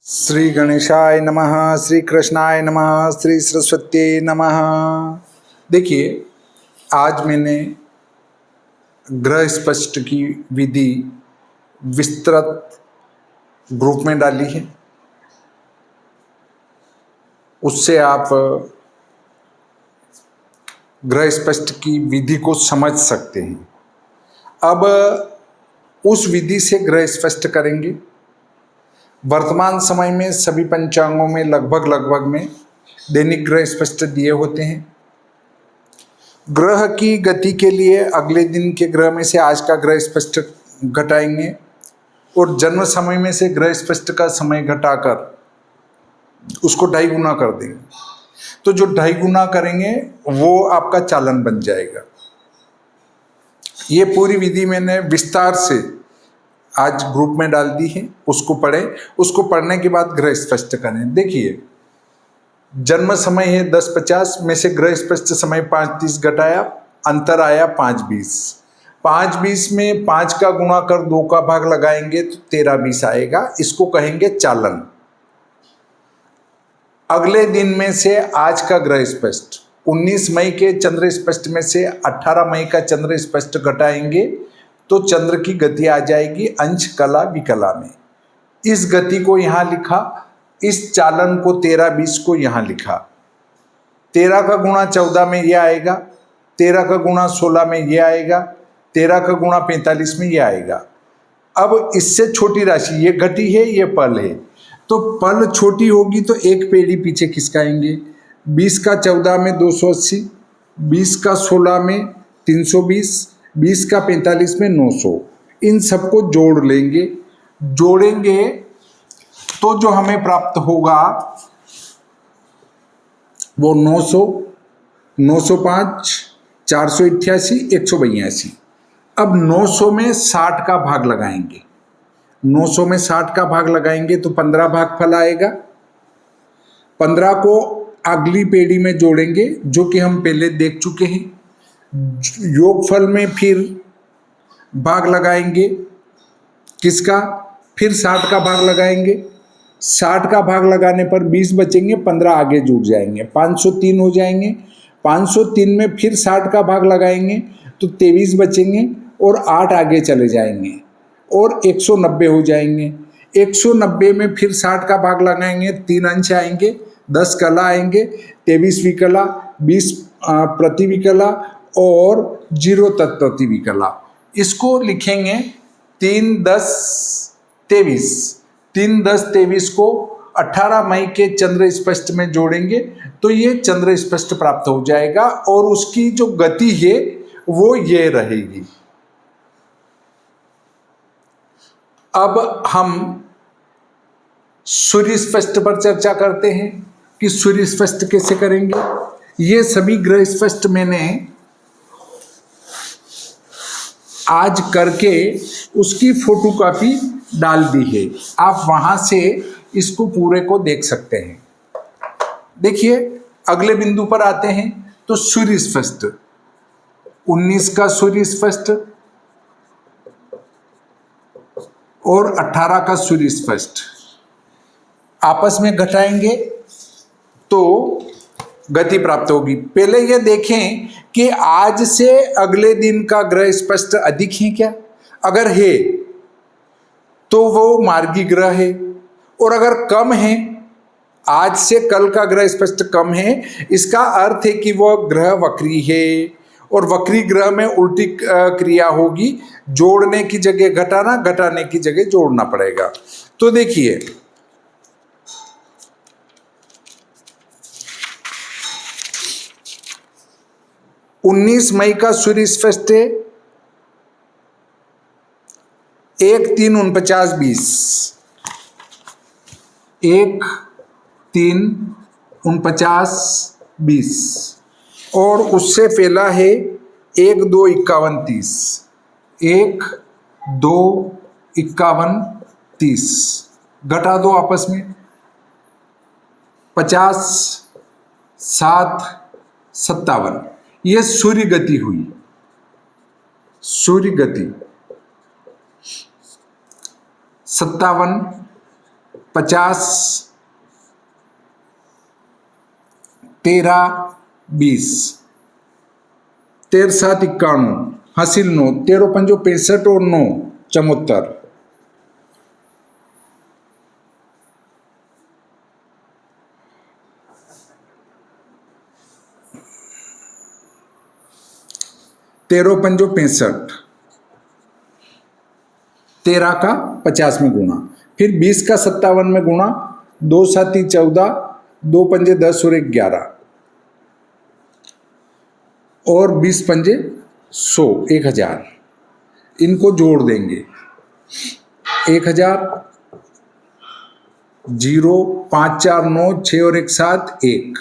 श्री गणेशाय नमः, श्री कृष्णाय नमः, श्री सरस्वती नमः। देखिए, आज मैंने ग्रह स्पष्ट की विधि विस्तृत ग्रुप में डाली है। उससे आप ग्रह स्पष्ट की विधि को समझ सकते हैं। अब उस विधि से ग्रह स्पष्ट करेंगे। वर्तमान समय में सभी पंचांगों में लगभग में दैनिक ग्रह स्पष्ट दिए होते हैं। ग्रह की गति के लिए अगले दिन के ग्रह में से आज का ग्रह स्पष्ट घटाएंगे और जन्म समय में से ग्रह स्पष्ट का समय घटाकर उसको 2.5 गुना कर देंगे। तो जो 2.5 गुना करेंगे वो आपका चालन बन जाएगा। ये पूरी विधि मैंने विस्तार से आज ग्रुप में डाल दी है, उसको पढ़ें। उसको पढ़ने के बाद ग्रह स्पष्ट करें। देखिए, जन्म समय है 10:50 में से ग्रह स्पष्ट समय 5:30 घटाया, अंतर आया 5:20। 5:20 में 5 का गुणा कर 2 का भाग लगाएंगे तो 13:20 आएगा। इसको कहेंगे चालन। अगले दिन में से आज का ग्रह स्पष्ट 19 मई के चंद्र स्पष्ट में से 18 मई का चंद्र स्पष्ट घटाएंगे तो चंद्र की गति आ जाएगी अंश कला विकला में। इस गति को यहाँ लिखा, इस चालन को 13:20 को यहाँ लिखा। 13 का गुणा 14 में ये आएगा, 13 का गुणा 16 में ये आएगा, 13 का गुणा 45 में ये आएगा। अब इससे छोटी राशि ये घटी है, ये पल है, तो पल छोटी होगी तो एक पीढ़ी पीछे खिसकाएंगे। 20 का 14 में 280, 20 का 16 में 320, 20 का 45 में 900। इन सबको जोड़ लेंगे। जोड़ेंगे तो जो हमें प्राप्त होगा वो 900, 905, 488, 182। अब 900 में 60 का भाग लगाएंगे। 900 में 60 का भाग लगाएंगे तो 15 भागफल आएगा। 15 को अगली पीढ़ी में जोड़ेंगे जो कि हम पहले देख चुके हैं। योगफल में फिर भाग लगाएंगे किसका, फिर 60 का भाग लगाएंगे। 60 का भाग लगाने पर 20 बचेंगे, 15 आगे जुड़ जाएंगे, 503 हो जाएंगे। 503 में फिर 60 का भाग लगाएंगे तो 23 बचेंगे और 8 आगे चले जाएंगे और 190 हो जाएंगे। 190 में फिर 60 का भाग लगाएंगे, 3 अंश आएंगे, 10 कला आएंगे, 23 विकला, 20 प्रति विकला और 0 तत्प्रति विकला। इसको लिखेंगे 3, 10, 23। 3, 10, 23 को 18 मई के चंद्र स्पष्ट में जोड़ेंगे तो ये चंद्र स्पष्ट प्राप्त हो जाएगा और उसकी जो गति है वो ये रहेगी। अब हम सूर्य स्पष्ट पर चर्चा करते हैं कि सूर्य स्पष्ट कैसे करेंगे। ये सभी ग्रह स्पष्ट मैंने आज करके उसकी फोटोकॉपी डाल दी है। आप वहां से इसको पूरे को देख सकते हैं। देखिए, अगले बिंदु पर आते हैं तो सूर्य स्पष्ट 19 का सूर्य स्पष्ट और 18 का सूर्य स्पष्ट आपस में घटाएंगे तो गति प्राप्त होगी। पहले ये देखें कि आज से अगले दिन का ग्रह स्पष्ट अधिक है क्या। अगर है तो वो मार्गी ग्रह है, और अगर कम है, आज से कल का ग्रह स्पष्ट कम है, इसका अर्थ है कि वह ग्रह वक्री है और वक्री ग्रह में उल्टी क्रिया होगी। जोड़ने की जगह घटाना, घटाने की जगह जोड़ना पड़ेगा। तो देखिए, 19 मई का सूर्य स्पष्ट है 1, 3, 49, 20। 1, 3, 49, 20 और उससे पहला है 1, 2, 51, 30। 1, 2, 51, 30 घटा दो आपस में। 50, 7, 57। यह सूर्य गति हुई। सूर्य गति 57, 50, 13, 20, 13 7 91, हासिल 9, 13 पंजो 65 और 9 74। तेरह पंजो 65, 13 का 50 में गुणा, फिर 20 का 57 में गुणा, 2 7 14, 2 पंजे 10 और 1 11, और 20 पंजे 100, 1000। इनको जोड़ देंगे, 1000, 0 5 4 9 6 और 1 7, 1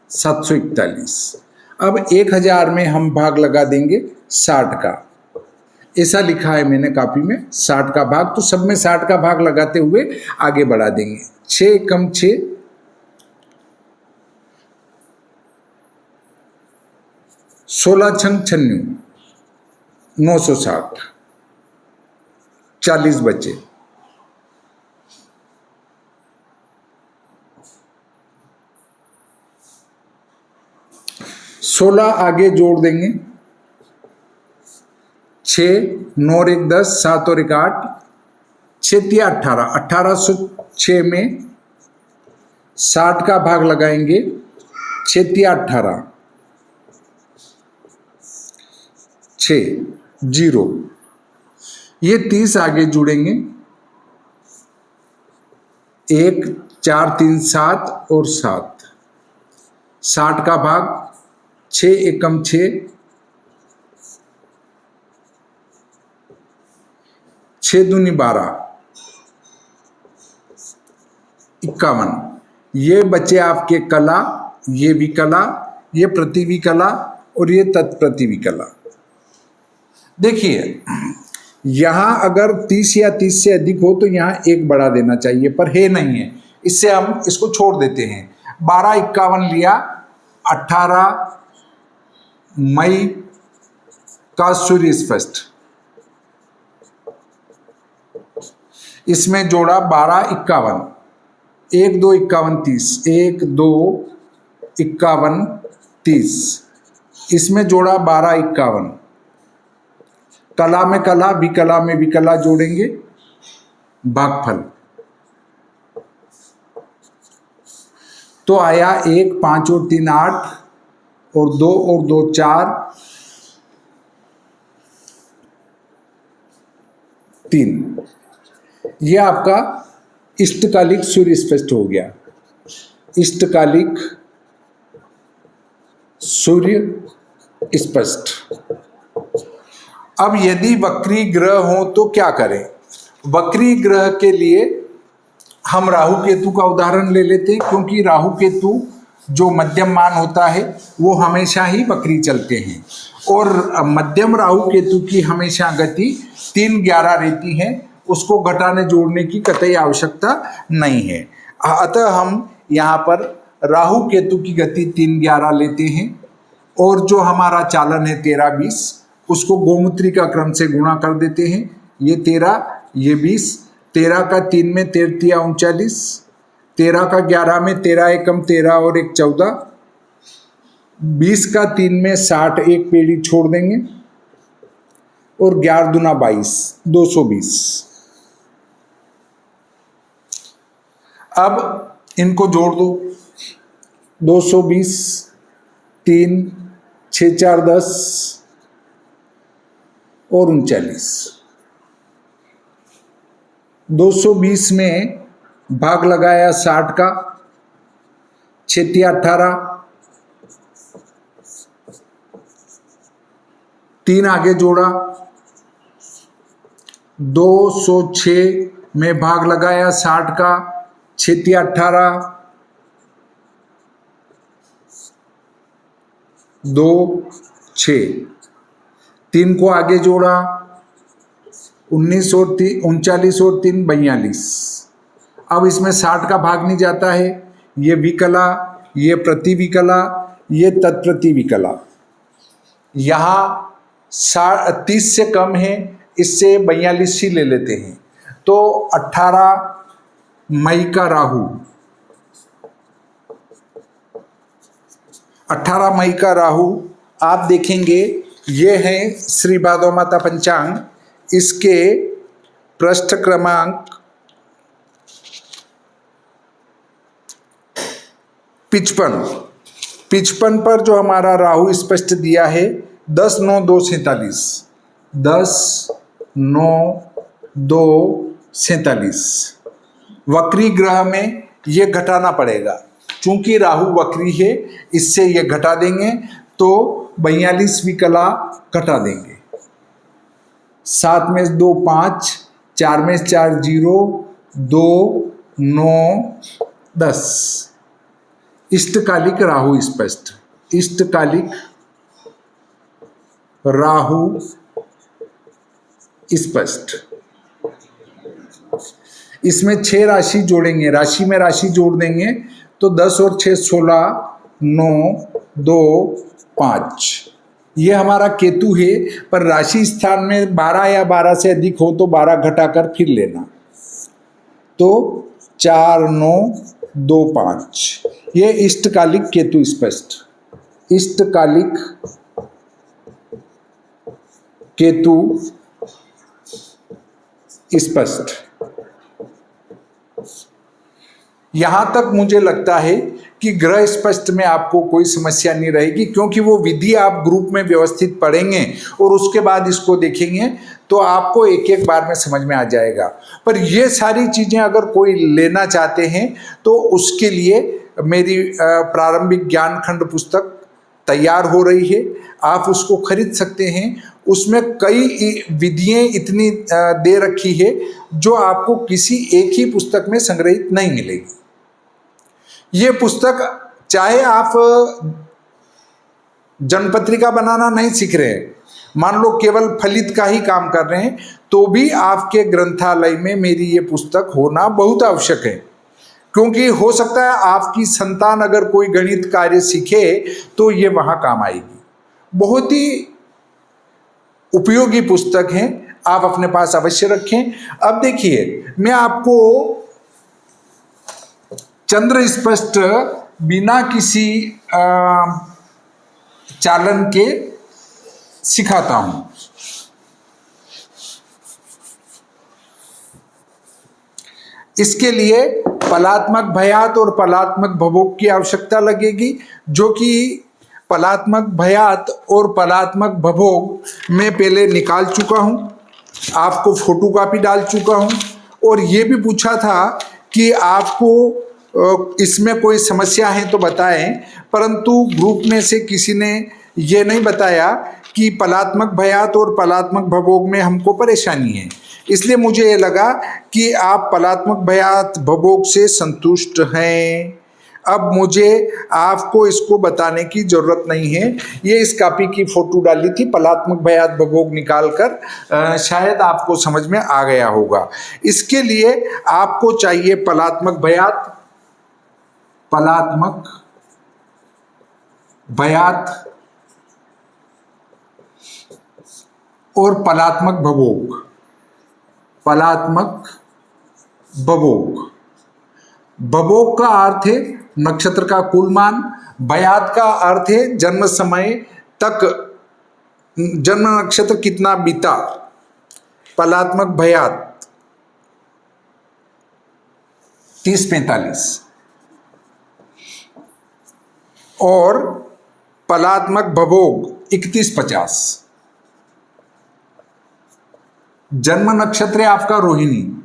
741। अब 1000 में हम भाग लगा देंगे 60 का, ऐसा लिखा है मैंने कॉपी में 60 का भाग, तो सब में 60 का भाग लगाते हुए आगे बढ़ा देंगे। 6 कम 6, 16 छंग 96, 960, 40 बचे। 16 आगे जोड़ देंगे, 6 9 और 1 10, 7 और 1 8, 6 3 18, 1806 में 60 का भाग लगाएंगे, 6 3 18, 6 0, ये 30 आगे जुड़ेंगे, 1 4 3 7 और 7, 60 का भाग 6 एकम 6, 6 दूनी 12, 51। ये बचे आपके कला, ये विकला, ये प्रतिविकला और ये तत्प्रतिविकला। देखिए यहां अगर 30 या 30 से अधिक हो तो यहां 1 बढ़ा देना चाहिए, पर है नहीं है, इससे हम इसको छोड़ देते हैं। 12 51 लिया, 18 मई का सूर्य स्पष्ट, इसमें जोड़ा 12 51, 1 2 51 30, 1 2 51 30, इसमें जोड़ा 12 51, कला में कला, विकला में विकला जोड़ेंगे, भागफल तो आया 1 5 और 3 8 और 2 और 2 4 3। ये आपका इष्टकालिक सूर्य स्पष्ट हो गया, इष्टकालिक सूर्य स्पष्ट। अब यदि वक्री ग्रह हो तो क्या करें? वक्री ग्रह के लिए हम राहु केतु का उदाहरण ले लेते हैं, क्योंकि राहु केतु जो मध्यम मान होता है वो हमेशा ही वक्री चलते हैं, और मध्यम राहु केतु की हमेशा गति 3-11 रहती है, उसको घटाने जोड़ने की कतई आवश्यकता नहीं है। अतः हम यहाँ पर राहु केतु की गति 3-11 लेते हैं, और जो हमारा चालन है 13-20, उसको गोमूत्री का क्रम से गुणा कर देते हैं। ये 13, ये 20, 13 का 3 में 13 39, 13 का 11 में 13 एकम 13 और 1 14, 20 का 3 में 60, एक पेड़ी छोड़ देंगे, और 11 दूना 22, 220। अब इनको जोड़ दो, 220, 3 6 4 10 और 39। 220 में भाग लगाया 60 का, 6 3 18, 3 आगे जोड़ा, 206 में भाग लगाया 60 का, 6 3 18, 2 6, 3 को आगे जोड़ा, 19 और 3 39 और 3 42। अब इसमें 60 का भाग नहीं जाता है, ये विकला, ये प्रतिविकला, ये तत्प्रतिविकला। यहाँ 30 से कम है, इससे 42 ही ले लेते हैं, तो 18 मई का राहु, 18 मई का राहु आप देखेंगे। ये है श्री भादव माता पंचांग, इसके पृष्ठ क्रमांक 55 पर जो हमारा राहु स्पष्ट दिया है 10/9/247, 10/9/247। वक्री ग्रह में ये घटाना पड़ेगा, चूंकि राहु वक्री है, इससे ये घटा देंगे तो 42वीं कला घटा देंगे। 7 में 2 5, 4 में 4 0, 2 9 10। इष्टकालिक राहु स्पष्ट, इष्टकालिक राहु स्पष्ट। इसमें 6 राशि जोड़ेंगे, राशि में राशि जोड़ देंगे तो 10 और 6 16, 9 2 5। ये हमारा केतु है, पर राशि स्थान में 12 या 12 से अधिक हो तो 12 घटाकर फिर लेना, तो 4 9 2 5। ये इष्टकालिक केतु स्पष्ट, इष्टकालिक केतु स्पष्ट। यहां तक मुझे लगता है कि ग्रह स्पष्ट में आपको कोई समस्या नहीं रहेगी, क्योंकि वो विधि आप ग्रुप में व्यवस्थित पढ़ेंगे और उसके बाद इसको देखेंगे तो आपको एक एक बार में समझ में आ जाएगा। पर ये सारी चीजें अगर कोई लेना चाहते हैं तो उसके लिए मेरी प्रारंभिक ज्ञान खंड पुस्तक तैयार हो रही है, आप उसको खरीद सकते हैं। उसमें कई विधियां इतनी दे रखी है जो आपको किसी एक ही पुस्तक में संग्रहित नहीं मिलेगी। ये पुस्तक, चाहे आप जनपत्रिका बनाना नहीं सीख रहे हैं, मान लो केवल फलित का ही काम कर रहे हैं, तो भी आपके ग्रंथालय में मेरी ये पुस्तक होना बहुत आवश्यक है। क्योंकि हो सकता है आपकी संतान अगर कोई गणित कार्य सीखे तो ये वहां काम आएगी। बहुत ही उपयोगी पुस्तक है, आप अपने पास अवश्य रखें। अब देखिए, मैं आपको चंद्र स्पष्ट बिना किसी चालन के सिखाता हूं। इसके लिए पलात्मक भयात और पलात्मक भवोग की आवश्यकता लगेगी, जो कि पलात्मक भयात और पलात्मक भवोग मैं पहले निकाल चुका हूं, आपको फोटोकॉपी डाल चुका हूं। और ये भी पूछा था कि आपको इसमें कोई समस्या है तो बताएं, परंतु ग्रुप में से किसी ने ये नहीं बताया कि पलात्मक भयात और पलात्मक भवोग में हमको परेशानी है। इसलिए मुझे ये लगा कि आप पलात्मक भयात भवोग से संतुष्ट हैं। अब मुझे आपको इसको बताने की जरूरत नहीं है। ये इस कॉपी की फोटो डाली थी, पलात्मक भयात भवोग निकालकर, शायद आपको समझ में आ गया होगा। इसके लिए आपको चाहिए पलात्मक भयात, पलात्मक भयात और पलात्मक भवोग, पलात्मक भवोग। भवोग का अर्थ है नक्षत्र का कुल मान, भयात का अर्थ है जन्म समय तक जन्म नक्षत्र कितना बीता। पलात्मक भयात 30-45 और पलात्मक भवोग 31-50। जन्म नक्षत्र है आपका रोहिणी,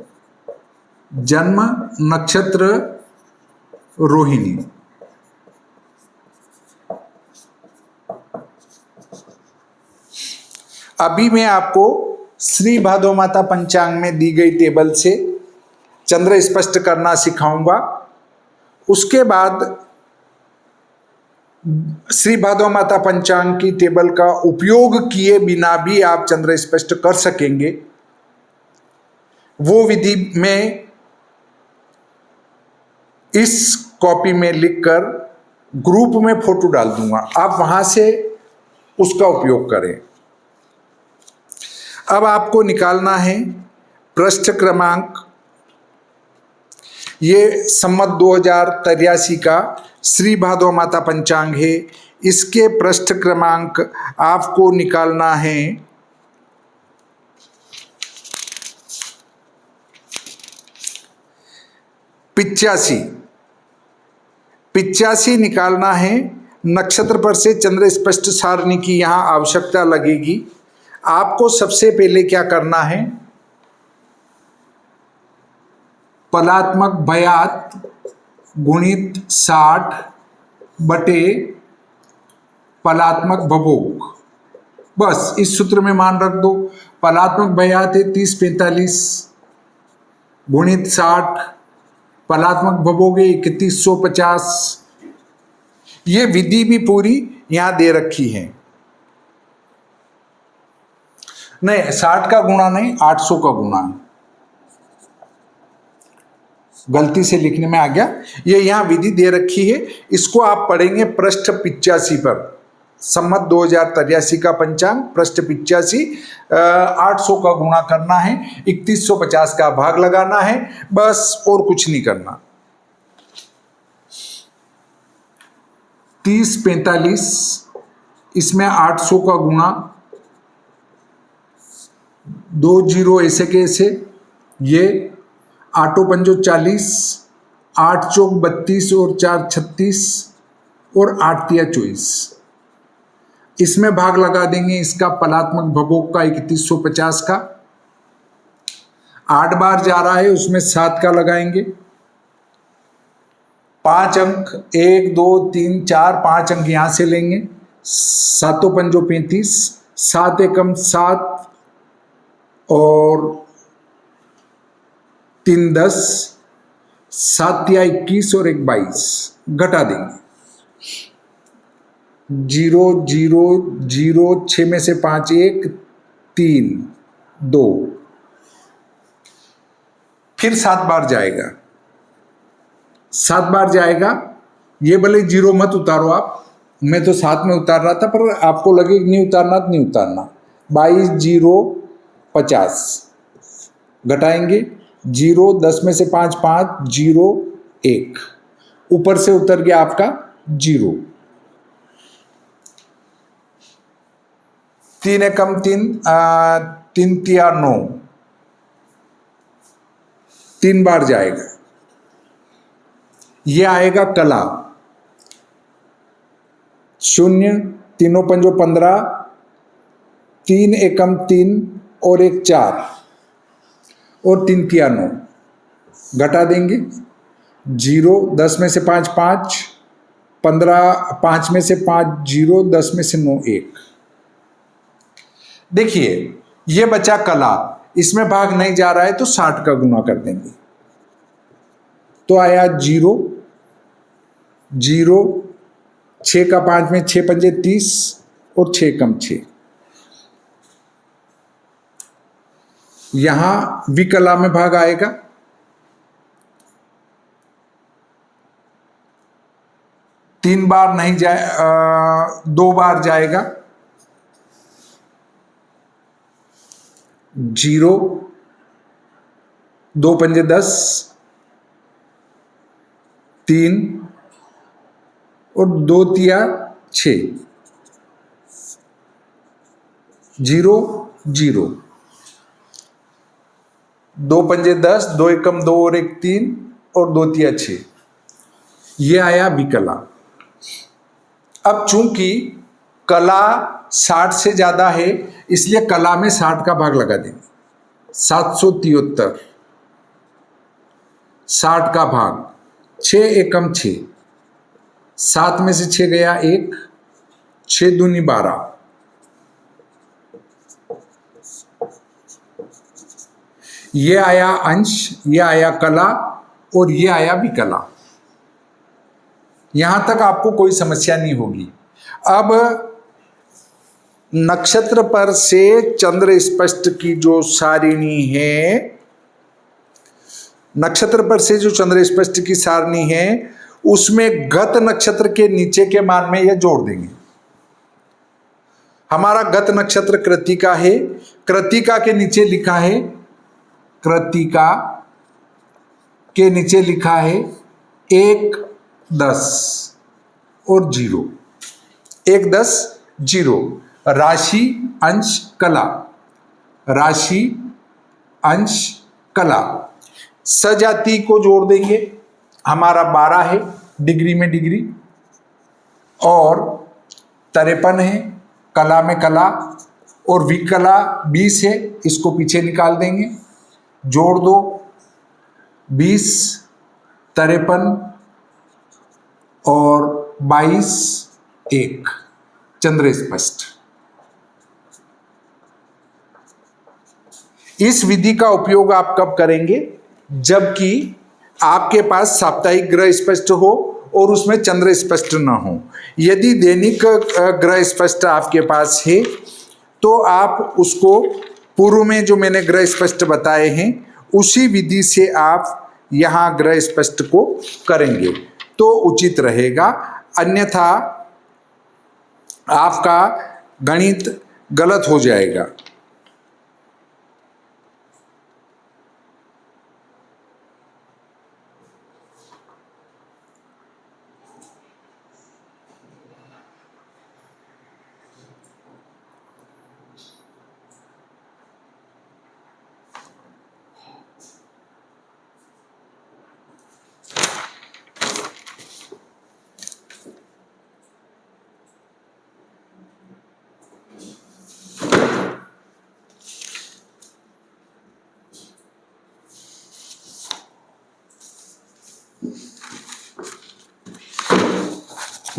जन्म नक्षत्र रोहिणी। अभी मैं आपको श्री भादव माता पंचांग में दी गई टेबल से चंद्र स्पष्ट करना सिखाऊंगा। उसके बाद श्री भादव माता पंचांग की टेबल का उपयोग किए बिना भी आप चंद्र स्पष्ट कर सकेंगे। वो विधि में इस कॉपी में लिखकर ग्रुप में फोटो डाल दूंगा, आप वहां से उसका उपयोग करें। अब आपको निकालना है पृष्ठ क्रमांक ये संमत 2083 का श्री भादो माता पंचांग है। इसके पृष्ठ क्रमांक आपको निकालना है 85 निकालना है। नक्षत्र पर से चंद्र स्पष्ट सारणी की यहाँ आवश्यकता लगेगी। आपको सबसे पहले क्या करना है, पलात्मक भयात गुणित 60 बटे पलात्मक भभोग, बस इस सूत्र में मान रख दो। पलात्मक भयात है 3045 गुणित 60, पलात्मक भभोग है 3150। ये विधि भी पूरी यहां दे रखी है, नहीं 60 का गुणा नहीं 800 का गुणा है, गलती से लिखने में आ गया। ये यहाँ विधि दे रखी है, इसको आप पढ़ेंगे पृष्ठ 85 पर। संमत 2083 का पंचांग पृष्ठ 85। 800 का गुणा करना है, 3150 का भाग लगाना है, बस और कुछ नहीं करना। 3045 इसमें 800 का गुणा, 2 जीरो ऐसे के ऐसे, ये 8 पंजो 40, 8 चौक 32 और 4 36 और 8 तिया 24। इसमें भाग लगा देंगे इसका पलात्मक भभोग का 3150 का। 8 बार जा रहा है, उसमें 7 का लगाएंगे। 5 अंक 1 2 3 4 5 अंक यहां से लेंगे। 7 पंजो 35, 7 एकम 7 और 3 10, 7 तिया 21 और 1 22 घटा देंगे। 0 0 0, 6 में से 5 1 3 2, फिर 7 बार जाएगा। 7 बार जाएगा, ये भले 0 मत उतारो आप, मैं तो 7 में उतार रहा था, पर आपको लगे नहीं उतारना तो नहीं उतारना। 22 0 50 घटाएंगे। 0 10 में से 5 5 0 1, ऊपर से उतर गया आपका 0। 3 एकम 3, 3 तिया 9, 3 बार जाएगा। ये आएगा कला। 0 तीनों पंजो 15, 3 एकम 3 और 1 4 और 3 तिया 9 घटा देंगे। 0 10 में से 5 5, 15 5 में से 5 0, 10 में से 9 1। देखिए ये बचा कला, इसमें भाग नहीं जा रहा है तो 60 का गुना कर देंगे, तो आया 0 0, 6 का 5 में 6 पंजे 30 और 6 कम 6। यहां विकला में भाग आएगा। तीन बार नहीं जाए, 2 बार जाएगा। 0 2 पंजे 10, 3 और 2 तिया 6, 0 0, 2 पंजे 10, 2 एकम 2 और 1 3 और 2 तिया 6। ये आया विकला। अब चूंकि कला 60 से ज्यादा है, इसलिए कला में 60 का भाग लगा देंगे। 773, 60 का भाग 6 एकम 6, 7 में से 6 गया 1, 6 दूनी 12, ये आया अंश, ये आया कला और ये आया विकला। यहां तक आपको कोई समस्या नहीं होगी। अब नक्षत्र पर से चंद्र स्पष्ट की जो सारिणी है, नक्षत्र पर से जो चंद्र स्पष्ट की सारणी है, उसमें गत नक्षत्र के नीचे के मान में यह जोड़ देंगे। हमारा गत नक्षत्र कृत्तिका है, कृत्तिका के नीचे लिखा है कृत्तिका के नीचे लिखा है 1 10 और 0, 1 10 0। राशि अंश कला, राशि अंश कला। सजाति को जोड़ देंगे, हमारा 12 है, डिग्री में डिग्री, और 53 है, कला में कला, और विकला 20 है, इसको पीछे निकाल देंगे, जोड़ दो 20, 53 और 22 1, चंद्र स्पष्ट। इस विधि का उपयोग आप कब करेंगे? जबकि आपके पास साप्ताहिक ग्रह स्पष्ट हो और उसमें चंद्र स्पष्ट न हो। यदि दैनिक ग्रह स्पष्ट आपके पास है तो आप उसको पूर्व में जो मैंने ग्रह स्पष्ट बताए हैं उसी विधि से आप यहाँ ग्रह स्पष्ट को करेंगे तो उचित रहेगा, अन्यथा आपका गणित गलत हो जाएगा।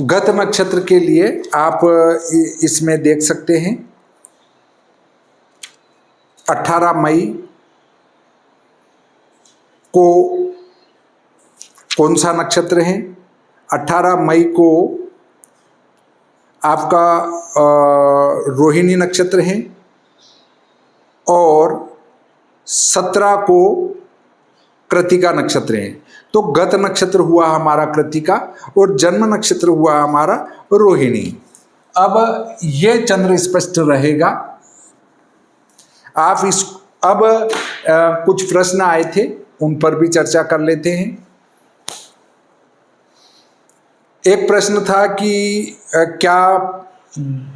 गत नक्षत्र के लिए आप इसमें देख सकते हैं 18 मई को कौन सा नक्षत्र है? 18 मई को आपका रोहिणी नक्षत्र है और 17 को कृतिका नक्षत्र है। तो गत नक्षत्र हुआ हमारा कृतिका और जन्म नक्षत्र हुआ हमारा रोहिणी। अब ये चंद्र स्पष्ट रहेगा। आप इस अब कुछ प्रश्न आए थे उन पर भी चर्चा कर लेते हैं। एक प्रश्न था कि क्या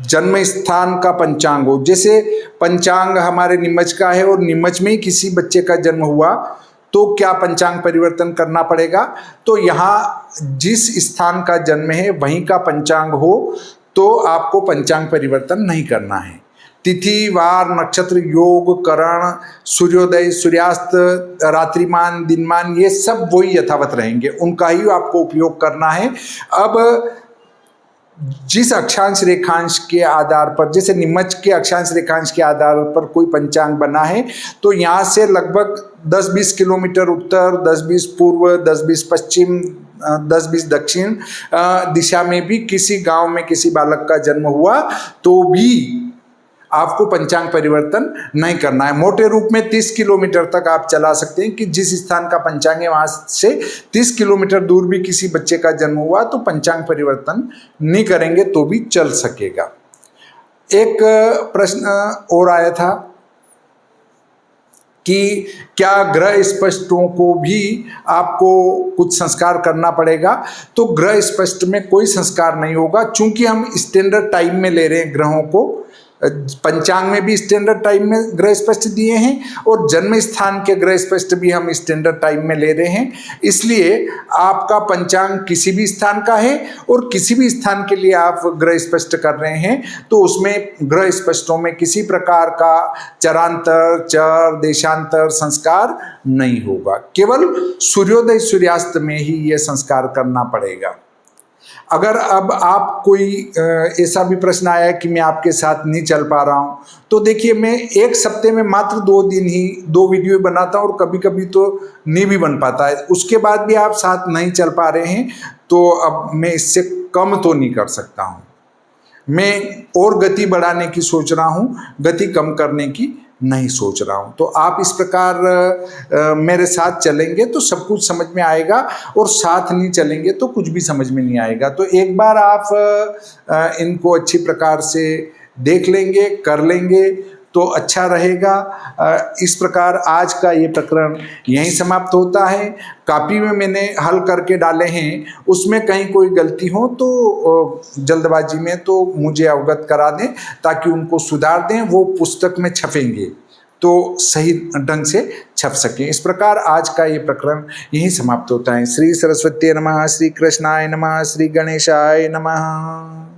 जन्म स्थान का पंचांग हो, जैसे पंचांग हमारे नीमच का है और नीमच में ही किसी बच्चे का जन्म हुआ तो क्या पंचांग परिवर्तन करना पड़ेगा? तो यहाँ जिस स्थान का जन्म है वहीं का पंचांग हो तो आपको पंचांग परिवर्तन नहीं करना है। तिथि, वार, नक्षत्र, योग, करण, सूर्योदय, सूर्यास्त, रात्रिमान, दिनमान, ये सब वही यथावत रहेंगे, उनका ही आपको उपयोग करना है। अब जिस अक्षांश रेखांश के आधार पर, जैसे नीमच के अक्षांश रेखांश के आधार पर कोई पंचांग बना है तो यहाँ से लगभग 10-20 किलोमीटर उत्तर, 10-20 पूर्व, 10-20 पश्चिम, 10-20 दक्षिण दिशा में भी किसी गांव में किसी बालक का जन्म हुआ तो भी आपको पंचांग परिवर्तन नहीं करना है। मोटे रूप में 30 किलोमीटर तक आप चला सकते हैं कि जिस स्थान का पंचांग है वहाँ से 30 किलोमीटर दूर भी किसी बच्चे का जन्म हुआ तो पंचांग परिवर्तन नहीं करेंगे तो भी चल सकेगा। एक प्रश्न और आया था कि क्या ग्रह स्पष्टों को भी आपको कुछ संस्कार करना पड़ेगा? तो ग्रह स्पष्ट में कोई संस्कार नहीं होगा, चूंकि हम स्टैंडर्ड टाइम में ले रहे हैं ग्रहों को। पंचांग में भी स्टैंडर्ड टाइम में ग्रह स्पष्ट दिए हैं और जन्म स्थान के ग्रह स्पष्ट भी हम स्टैंडर्ड टाइम में ले रहे हैं, इसलिए आपका पंचांग किसी भी स्थान का है और किसी भी स्थान के लिए आप ग्रह स्पष्ट कर रहे हैं तो उसमें ग्रह स्पष्टों में किसी प्रकार का चरांतर, चर, देशांतर संस्कार नहीं होगा। केवल सूर्योदय सूर्यास्त में ही यह संस्कार करना पड़ेगा। अगर अब आप कोई ऐसा भी प्रश्न आया कि मैं आपके साथ नहीं चल पा रहा हूँ, तो देखिए मैं एक सप्ते में मात्र 2 दिन ही 2 वीडियो बनाता हूँ और कभी कभी तो नहीं भी बन पाता है, उसके बाद भी आप साथ नहीं चल पा रहे हैं तो अब मैं इससे कम तो नहीं कर सकता हूँ। मैं और गति बढ़ाने की सोच रहा हूँ, गति कम करने की नहीं सोच रहा हूँ। तो आप इस प्रकार मेरे साथ चलेंगे तो सब कुछ समझ में आएगा और साथ नहीं चलेंगे तो कुछ भी समझ में नहीं आएगा। तो एक बार आप इनको अच्छी प्रकार से देख लेंगे, कर लेंगे तो अच्छा रहेगा। इस प्रकार आज का ये प्रकरण यहीं समाप्त होता है। कॉपी में मैंने हल करके डाले हैं, उसमें कहीं कोई गलती हो तो जल्दबाजी में तो मुझे अवगत करा दें, ताकि उनको सुधार दें, वो पुस्तक में छपेंगे तो सही ढंग से छप सके। इस प्रकार आज का ये प्रकरण यहीं समाप्त होता है। श्री सरस्वती नमः, श्री कृष्णाय नमः, श्री गणेशाय नमः।